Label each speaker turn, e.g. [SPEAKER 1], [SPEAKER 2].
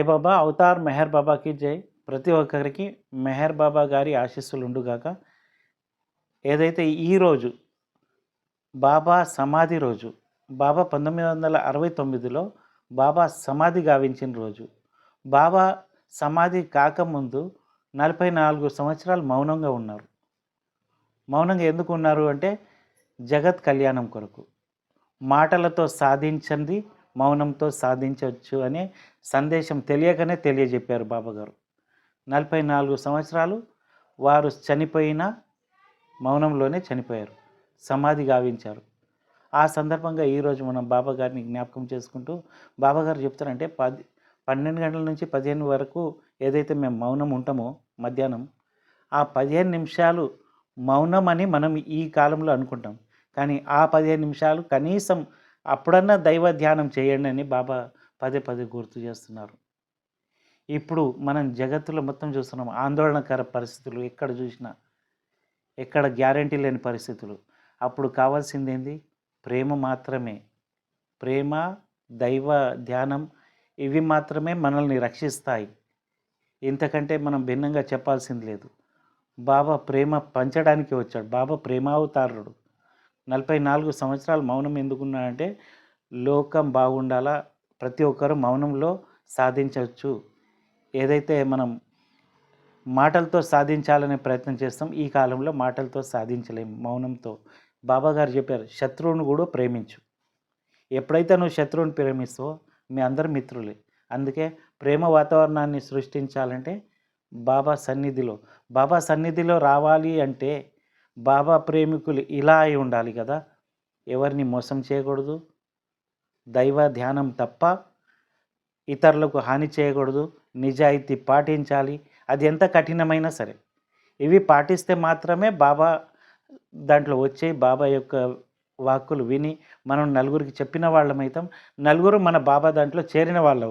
[SPEAKER 1] Saibaba Avatar Meher బాబాకి జై. ప్రతి ఒక్కరికి మెహర్ బాబా గారి ఆశీస్సులు ఉండుగాక. ఏదైతే ఈరోజు బాబా సమాధి రోజు, బాబా 1969లో బాబా సమాధి గావించిన రోజు. బాబా సమాధి కాకముందు 44 సంవత్సరాలు మౌనంగా ఉన్నారు. మౌనంగా ఎందుకు ఉన్నారు అంటే జగత్ కళ్యాణం కొరకు. మాటలతో సాధించింది మౌనంతో సాధించవచ్చు అనే సందేశం తెలియకనే తెలియజెప్పారు బాబాగారు. 44 సంవత్సరాలు వారు చనిపోయినా మౌనంలోనే చనిపోయారు, సమాధి గావించారు. ఆ సందర్భంగా ఈరోజు మనం బాబా గారిని జ్ఞాపకం చేసుకుంటూ బాబాగారు చెప్తారంటే 12 గంటల నుంచి 15 వరకు ఏదైతే మేము మౌనం ఉంటామో మధ్యాహ్నం, ఆ 15 నిమిషాలు మౌనం అని మనం ఈ కాలంలో అనుకుంటాం. కానీ ఆ 15 నిమిషాలు కనీసం అప్పుడన్నా దైవ ధ్యానం చేయండి అని బాబా పదే పదే గుర్తు చేస్తున్నారు. ఇప్పుడు మనం జగత్తులో మొత్తం చూస్తున్నాం, ఆందోళనకర పరిస్థితులు ఎక్కడ చూసినా, ఎక్కడ గ్యారంటీ లేని పరిస్థితులు. అప్పుడు కావాల్సింది ఏంది? ప్రేమ మాత్రమే. ప్రేమ, దైవ ధ్యానం ఇవి మాత్రమే మనల్ని రక్షిస్తాయి. ఇంతకంటే మనం భిన్నంగా చెప్పాల్సింది లేదు. బాబా ప్రేమ పంచడానికి వచ్చాడు. బాబా ప్రేమావతారుడు. 44 సంవత్సరాలు మౌనం ఎందుకున్నాడంటే లోకం బాగుండాలా, ప్రతి ఒక్కరు మౌనంలో సాధించవచ్చు. ఏదైతే మనం మాటలతో సాధించాలనే ప్రయత్నం చేస్తాం, ఈ కాలంలో మాటలతో సాధించలేము, మౌనంతో. బాబాగారు చెప్పారు, శత్రువును కూడా ప్రేమించు. ఎప్పుడైతే నువ్వు శత్రువుని ప్రేమిస్తావో మీ అందరు మిత్రులే. అందుకే ప్రేమ వాతావరణాన్ని సృష్టించాలంటే బాబా సన్నిధిలో రావాలి అంటే బాబా ప్రేమికులు ఇలా అయి ఉండాలి కదా. ఎవరిని మోసం చేయకూడదు, దైవ ధ్యానం తప్ప ఇతరులకు హాని చేయకూడదు, నిజాయితీ పాటించాలి. అది ఎంత కఠినమైనా సరే ఇవి పాటిస్తే మాత్రమే బాబా దాంట్లో వచ్చే బాబా యొక్క వాక్కులు విని మనం నలుగురికి చెప్పిన వాళ్ళమైతాం. నలుగురు మన బాబా దాంట్లో చేరిన వాళ్ళు.